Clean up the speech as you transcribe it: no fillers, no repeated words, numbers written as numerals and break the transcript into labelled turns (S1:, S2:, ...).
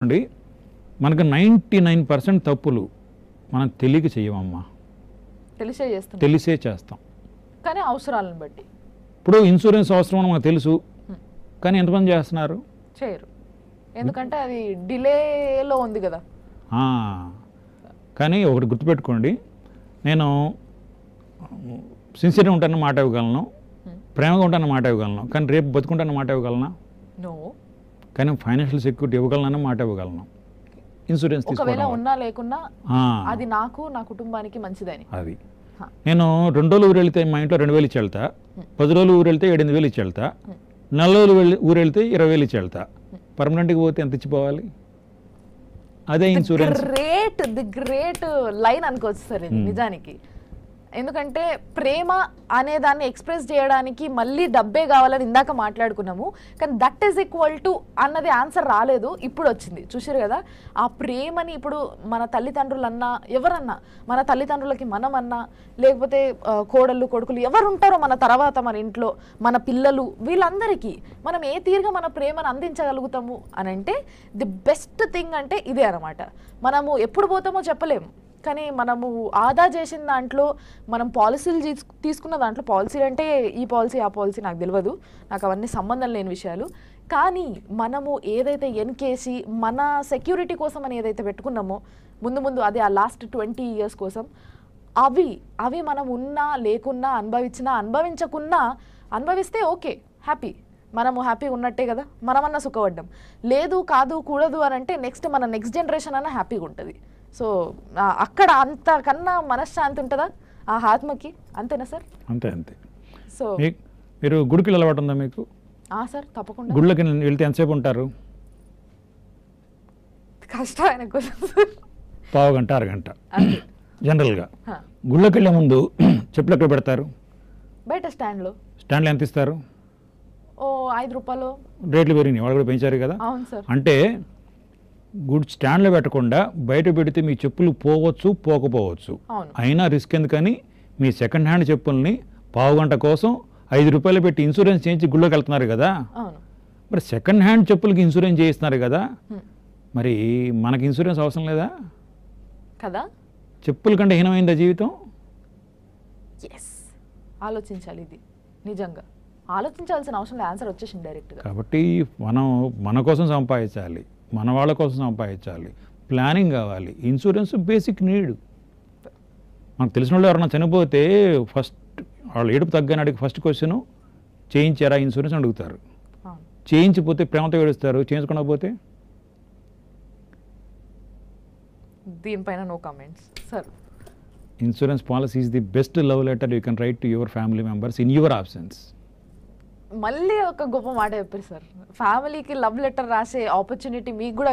S1: అండి మనకు 99% తప్పులు మనం తెలియక చేయమమ్మా, తెలిసే చేస్తాం.
S2: కానీ అవసరాలను బట్టి
S1: ఇప్పుడు ఇన్సూరెన్స్ అవసరం అని మనకు తెలుసు, కానీ ఎంతమంది చేస్తున్నారు?
S2: చేయరు, ఎందుకంటే అది డిలేలో ఉంది కదా.
S1: కానీ ఒకటి గుర్తుపెట్టుకోండి, నేను సిన్సియర్గా ఉంటానన్న మాట ఇవ్వగలను, ప్రేమగా ఉంటానన్న మాట ఇవ్వగలను, కానీ రేపు బతుకుంటానన్న మాట ఇవ్వగలనా?
S2: నో.
S1: కానీ ఫైనాన్షియల్ సెక్యూరిటీ ఇవ్వగలనన్న మాట ఇవ్వగలను. ఇన్సూరెన్స్
S2: ఒకవేళ ఉన్నా లేకున్నా అది నాకు నా కుటుంబానికి మంచిదని.
S1: అది నేను 2 రోజులు ఊరు వెళ్తే మా ఇంట్లో 2,000 ఇచ్చి వెళ్తా, 10 రోజులు ఊరు వెళ్తే 7,000 ఇచ్చి వెళ్తా, 4 రోజులు ఊరు వెళ్తే 20,000 ఇచ్చి వెళ్తా. పర్మనెంట్గా పోతే ఎంత ఇచ్చిపోవాలి? అదే ఇన్సూరెన్స్.
S2: ది గ్రేట్ లైన్ అనుకోవచ్చు సార్ ఇది నిజానికి. ఎందుకంటే ప్రేమ అనే దాన్ని ఎక్స్ప్రెస్ చేయడానికి మళ్ళీ డబ్బే కావాలని ఇందాక మాట్లాడుకున్నాము, కానీ దట్ ఈస్ ఈక్వల్ టు అన్నది ఆన్సర్ రాలేదు, ఇప్పుడు వచ్చింది. చూసారు కదా, ఆ ప్రేమని ఇప్పుడు మన తల్లిదండ్రులన్నా ఎవరన్నా, మన తల్లిదండ్రులకి మనమన్నా లేకపోతే కోడళ్ళు కొడుకులు ఎవరు ఉంటారో మన తర్వాత మన ఇంట్లో మన పిల్లలు, వీళ్ళందరికీ మనం ఏ తీరుగా మన ప్రేమను అందించగలుగుతాము అని అంటే ది బెస్ట్ థింగ్ అంటే ఇదే అనమాట. మనము ఎప్పుడు పోతామో చెప్పలేము, కానీ మనము ఆదా చేసిన దాంట్లో మనం పాలసీలు తీసుకున్న దాంట్లో, పాలసీలు అంటే ఈ పాలసీ ఆ పాలసీ నాకు తెలియదు, నాకు అవన్నీ సంబంధం లేని విషయాలు, కానీ మనము ఏదైతే ఎన్కేసి మన సెక్యూరిటీ కోసం అని ఏదైతే పెట్టుకున్నామో ముందు ముందు, అదే ఆ లాస్ట్ 20 years కోసం, అవి మనం ఉన్నా లేకున్నా అనుభవించినా అనుభవించకున్నా, అనుభవిస్తే ఓకే హ్యాపీ, మనము హ్యాపీగా ఉన్నట్టే కదా, మనమన్నా సుఖపడ్డాం. లేదు కాదు కూడదు అని అంటే మన నెక్స్ట్ జనరేషన్ అన్నా హ్యాపీగా ఉంటుంది. సో అక్కడ అంతకన్నా మనశ్శాంతి ఉంటుందా ఆ ఆత్మకి? అంతేనా సార్?
S1: అంతే అంతే.
S2: సో
S1: మీరు గుడికి అలవాటు ఉందా మీకు?
S2: సార్ తప్పకుండా.
S1: గుళ్ళకి వెళ్తే ఎంతసేపు ఉంటారు?
S2: కష్టమైన
S1: పావు గంట, అరగంట జనరల్గా. గుళ్ళకి వెళ్ళే ముందు చెప్పులు ఎక్కడ పెడతారు?
S2: బయట స్టాండ్లో
S1: ఎంత ఇస్తారు?
S2: 5 రూపాయలు.
S1: రేట్లు పెరిగినాయి, వాళ్ళు కూడా పెంచారు కదా.
S2: అవును సార్.
S1: అంటే గుడ్ స్టాండ్లో పెట్టకుండా బయట పెడితే మీ చెప్పులు పోవచ్చు, పోకపోవచ్చు, అయినా రిస్క్ ఎందుకని మీ సెకండ్ హ్యాండ్ చెప్పుల్ని పావు గంట కోసం 5 రూపాయలు పెట్టి ఇన్సూరెన్స్ చేయించి గుళ్ళోకి వెళ్తున్నారు కదా. మరి సెకండ్ హ్యాండ్ చెప్పులకి ఇన్సూరెన్స్ చేయిస్తున్నారు కదా, మరి మనకి ఇన్సూరెన్స్ అవసరం లేదా
S2: కదా? చెప్పుల
S1: కంటే హీనమైందా జీవితం?
S2: ఆలోచించాలి, ఇది నిజంగా ఆలోచించాల్సిన అవసరం లేదు, ఆన్సర్ వచ్చేసింది డైరెక్ట్గా.
S1: కాబట్టి మనం మన కోసం సంపాదించాలి, మన వాళ్ళ కోసం సంపాదించాలి, ప్లానింగ్ కావాలి. Insurance basic need. మనకు తెలిసిన వాళ్ళు ఎవరన్నా చనిపోతే ఫస్ట్ వాళ్ళు ఏడుపు తగ్గనాడికి ఫస్ట్ క్వశ్చన్, చేయించారా ఇన్సూరెన్స్ అడుగుతారు. చేయించిపోతే ప్రేమతో ఏడుస్తారు, చేయించుకోకపోతే
S2: దీనిపైన no comments sir.
S1: Insurance policy is the best love letter you can write to your family members in your absence.
S2: మళ్ళీ ఒక గొప్ప మాట చెప్పారు సార్, ఫ్యామిలీకి లవ్ లెటర్ రాసే ఆపర్చునిటీ మీకు కూడా